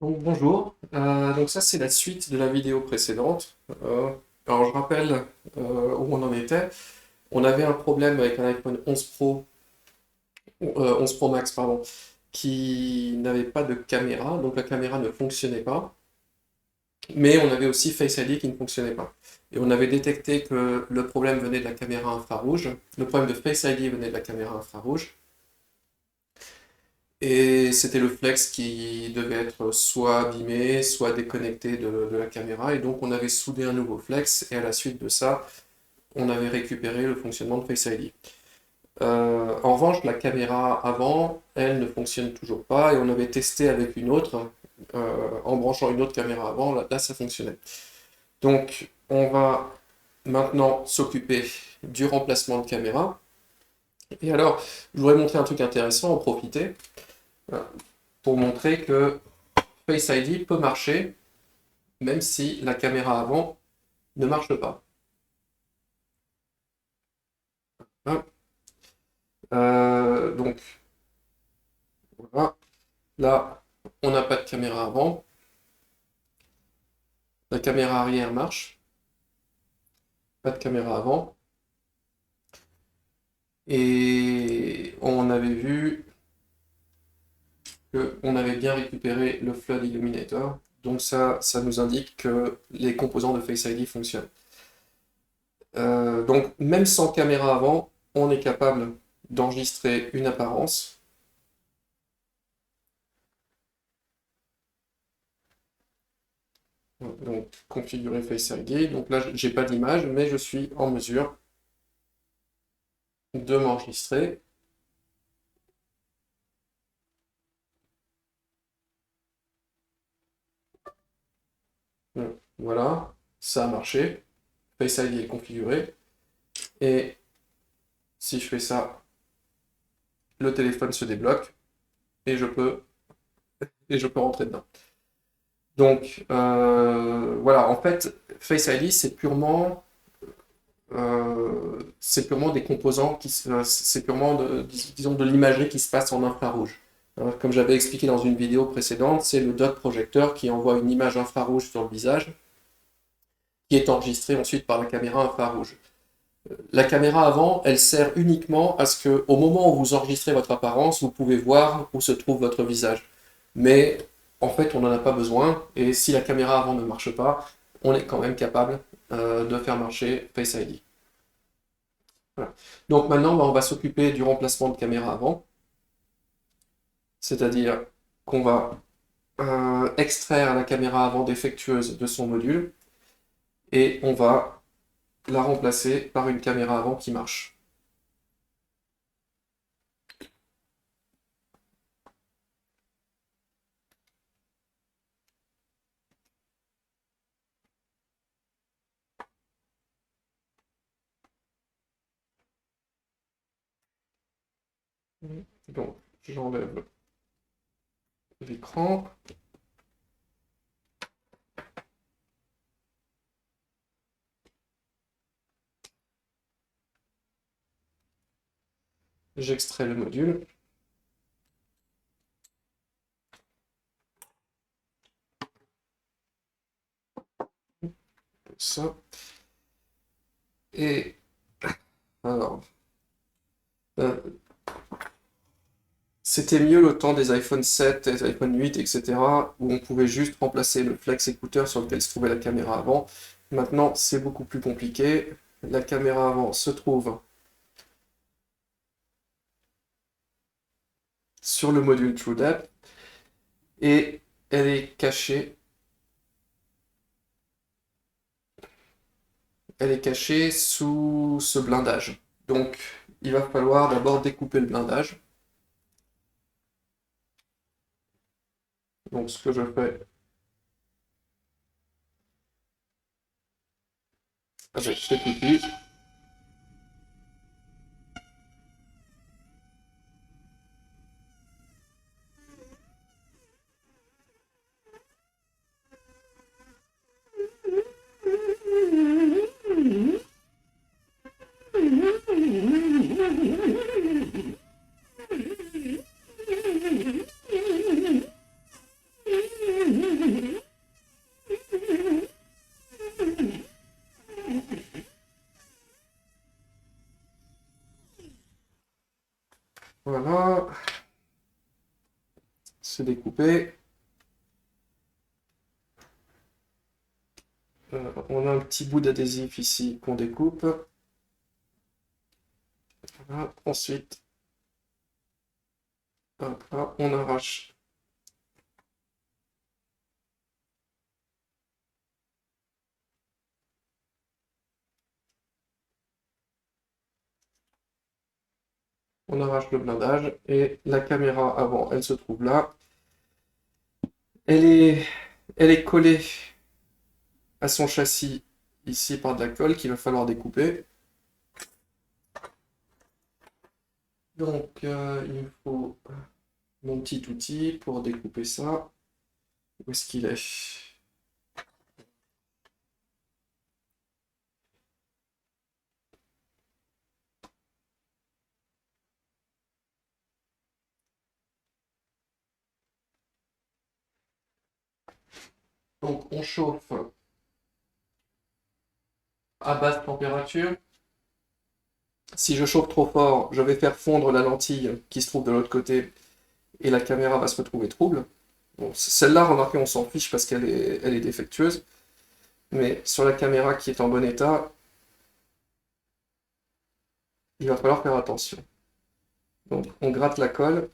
Donc bonjour. Donc ça c'est la suite de la vidéo précédente. Alors je rappelle où on en était. On avait un problème avec un iPhone 11 Pro, 11 Pro Max pardon, qui n'avait pas de caméra, donc la caméra ne fonctionnait pas. Mais on avait aussi Face ID qui ne fonctionnait pas. Et on avait détecté que le problème venait de la caméra infrarouge. Le problème de Face ID venait de la caméra infrarouge. Et c'était le flex qui devait être soit abîmé, soit déconnecté de la caméra. Et donc on avait soudé un nouveau flex et à la suite de ça, on avait récupéré le fonctionnement de Face ID. En revanche, la caméra avant, elle ne fonctionne toujours pas et on avait testé avec une autre, en branchant une autre caméra avant, là ça fonctionnait. Donc on va maintenant s'occuper du remplacement de caméra. Et alors, je voudrais montrer un truc intéressant, en profiter, euh, pour montrer que Face ID peut marcher même si la caméra avant ne marche pas. Hein. Donc voilà, là on n'a pas de caméra avant, la caméra arrière marche, pas de caméra avant, et on avait vu qu'on avait bien récupéré le Flood Illuminator, donc ça nous indique que les composants de Face ID fonctionnent. Donc même sans caméra avant, on est capable d'enregistrer une apparence. Donc configurer Face ID. Donc là, j'ai pas d'image, mais je suis en mesure de m'enregistrer. Voilà, ça a marché. Face ID est configuré. Et si je fais ça, le téléphone se débloque et je peux rentrer dedans. Donc voilà, en fait, Face ID c'est purement des composants c'est purement disons de l'imagerie qui se passe en infrarouge. Hein, comme j'avais expliqué dans une vidéo précédente, c'est le dot projecteur qui envoie une image infrarouge sur le visage, qui est enregistrée ensuite par la caméra infrarouge. La caméra avant, elle sert uniquement à ce que, au moment où vous enregistrez votre apparence, vous pouvez voir où se trouve votre visage. Mais en fait, on n'en a pas besoin, et si la caméra avant ne marche pas, on est quand même capable de faire marcher Face ID. Voilà. Donc maintenant, on va s'occuper du remplacement de caméra avant, c'est-à-dire qu'on va extraire la caméra avant défectueuse de son module, et on va la remplacer par une caméra avant qui marche. Donc, j'enlève l'écran. J'extrais le module. Ça. Et alors, euh, c'était mieux le temps des iPhone 7, des iPhone 8, etc., où on pouvait juste remplacer le flex écouteur sur lequel se trouvait la caméra avant. Maintenant, c'est beaucoup plus compliqué. La caméra avant se trouve sur le module TrueDepth et elle est cachée. Elle est cachée sous ce blindage. Donc, il va falloir d'abord découper le blindage. Donc, ce que je fais avec cet outil, c'est découpé. On a un petit bout d'adhésif ici qu'on découpe. Voilà. Ensuite, hop là, on arrache. On arrache le blindage et la caméra avant, elle se trouve là. Elle est collée à son châssis ici par de la colle qu'il va falloir découper. Donc il me faut mon petit outil pour découper ça. Où est-ce qu'il est? Donc on chauffe à basse température. Si je chauffe trop fort, je vais faire fondre la lentille qui se trouve de l'autre côté et la caméra va se retrouver trouble. Bon, celle-là, remarquez, on s'en fiche parce elle est défectueuse. Mais sur la caméra qui est en bon état, il va falloir faire attention. Donc on gratte la colle.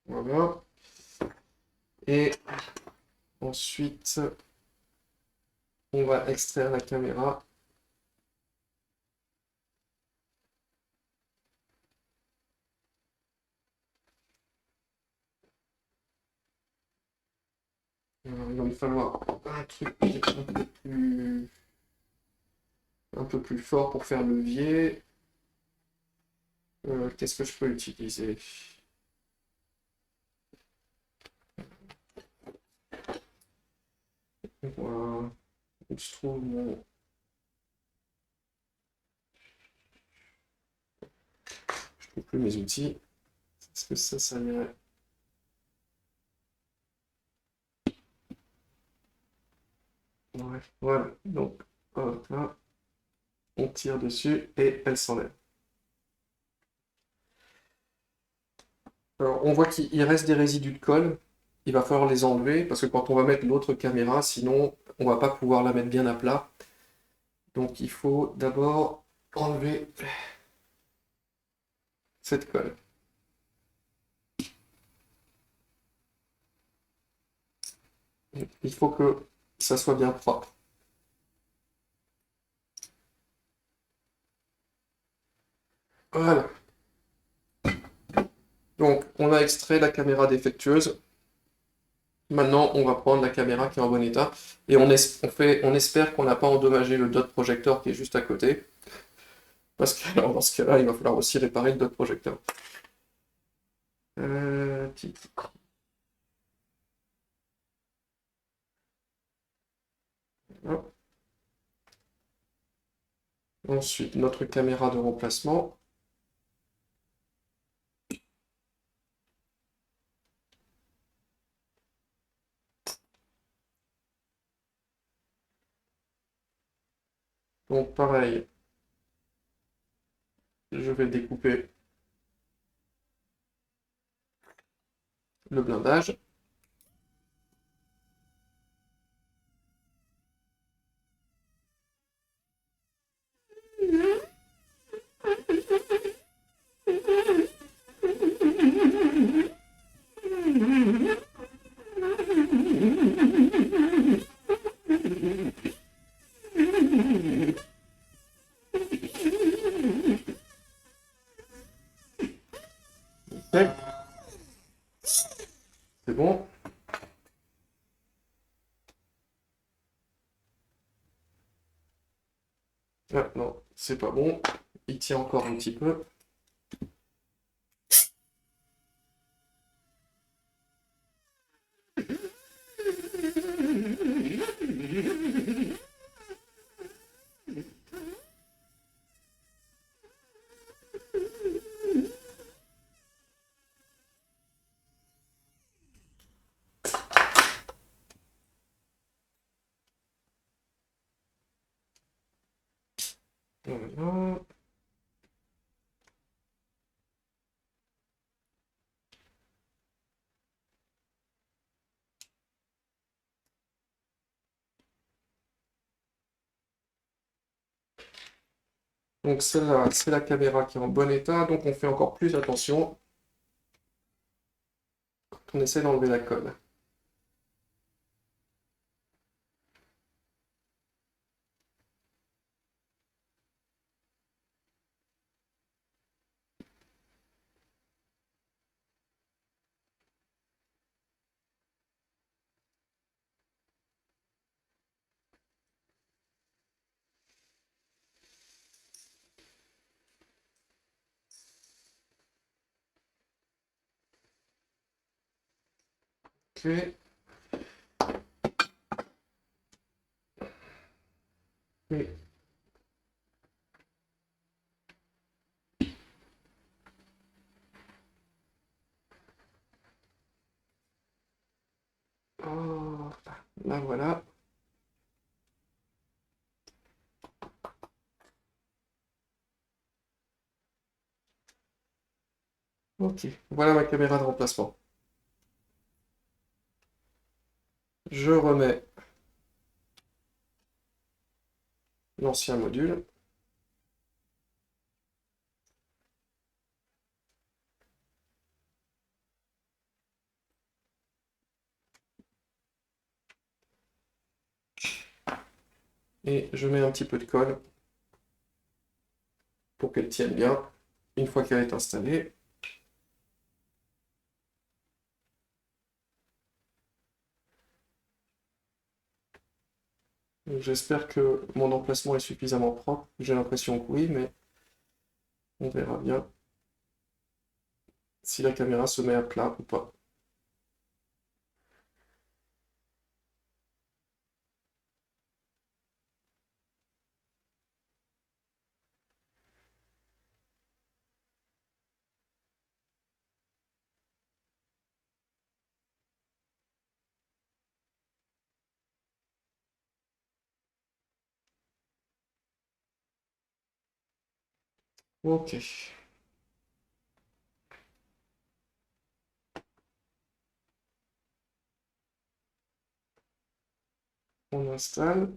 Voilà. Et ensuite, on va extraire la caméra. Alors, il va me falloir un truc un peu plus fort pour faire levier. Qu'est-ce que je peux utiliser? Voilà. Où se trouve mon... Je trouve plus mes outils. Est-ce que ça irait? Ouais, voilà. Donc, hop là. On tire dessus et elle s'enlève. Alors, on voit qu'il reste des résidus de colle. Il va falloir les enlever parce que quand on va mettre l'autre caméra, sinon on va pas pouvoir la mettre bien à plat. Donc il faut d'abord enlever cette colle. Il faut que ça soit bien propre. Voilà. Donc on a extrait la caméra défectueuse. Maintenant, on va prendre la caméra qui est en bon état et on espère qu'on n'a pas endommagé le dot projecteur qui est juste à côté. Parce que alors, dans ce cas-là, il va falloir aussi réparer le dot projecteur. Euh, Ensuite, notre caméra de remplacement. Donc pareil, je vais découper le blindage. C'est bon. Ah non, c'est pas bon. Il tient encore un petit peu. Donc celle-là, c'est la caméra qui est en bon état, donc on fait encore plus attention quand on essaie d'enlever la colle. Ok. Et oh, là voilà. Ok, voilà ma caméra de remplacement. Je remets l'ancien module. Et je mets un petit peu de colle pour qu'elle tienne bien une fois qu'elle est installée. J'espère que mon emplacement est suffisamment propre. J'ai l'impression que oui, mais on verra bien si la caméra se met à plat ou pas. Ok, on installe.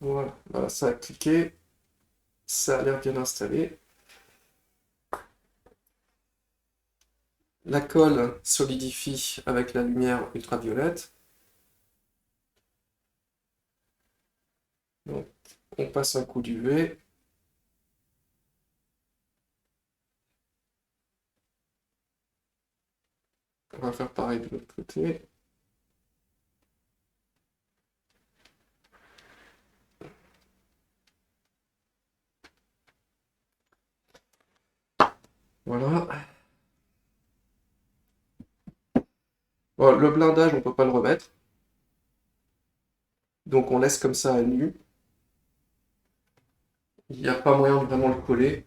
Voilà, voilà, ça a cliqué, ça a l'air bien installé. La colle solidifie avec la lumière ultraviolette. Donc, on passe un coup d'UV. On va faire pareil de l'autre côté. Voilà. Bon, le blindage, on ne peut pas le remettre. Donc on laisse comme ça à nu. Il n'y a pas moyen de vraiment le coller.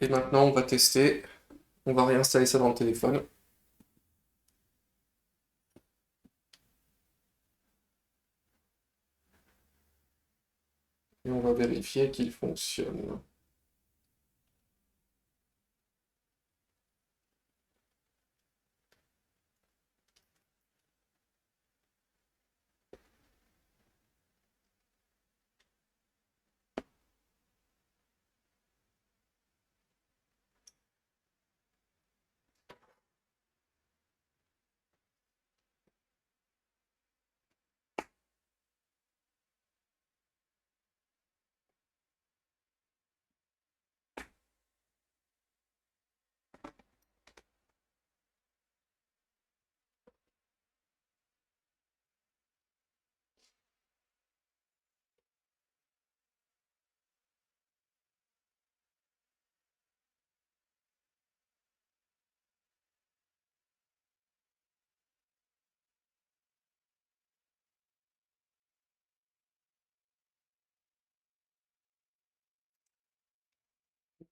Et maintenant, on va tester. On va réinstaller ça dans le téléphone. Et on va vérifier qu'il fonctionne.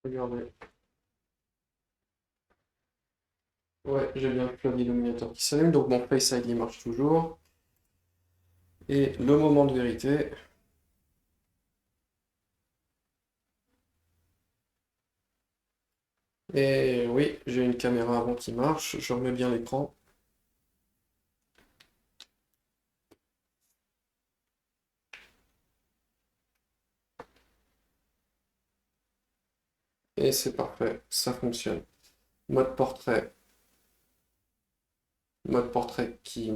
Regardez. Ouais, j'ai bien le clavier illuminateur qui s'allume, donc mon Face ID marche toujours. Et le moment de vérité. Et oui, j'ai une caméra avant qui marche, je remets bien l'écran. Et c'est parfait, ça fonctionne. Mode portrait, mode portrait qui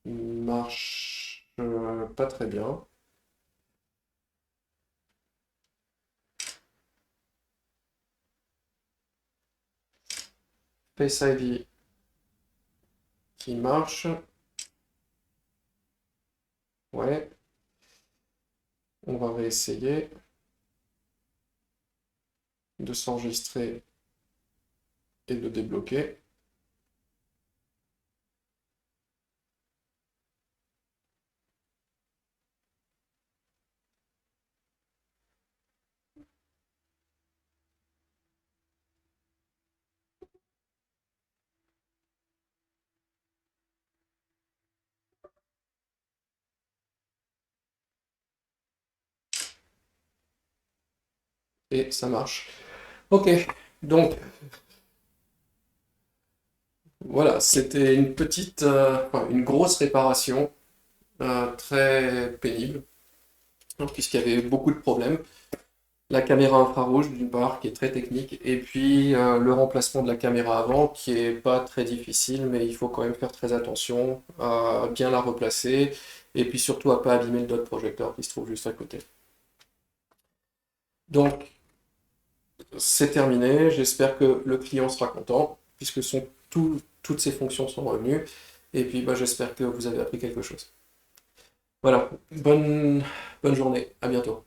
marche pas très bien. Face ID qui marche. Ouais, on va réessayer de s'enregistrer et de débloquer. Et ça marche. Ok, donc voilà, c'était une petite, enfin, une grosse réparation, très pénible, hein, puisqu'il y avait beaucoup de problèmes. La caméra infrarouge d'une part, qui est très technique, et puis le remplacement de la caméra avant, qui est pas très difficile, mais il faut quand même faire très attention à bien la replacer, et puis surtout à pas abîmer le dot projecteur qui se trouve juste à côté. Donc c'est terminé, j'espère que le client sera content, puisque toutes ces fonctions sont revenues, et puis bah, j'espère que vous avez appris quelque chose. Voilà, bonne journée, à bientôt.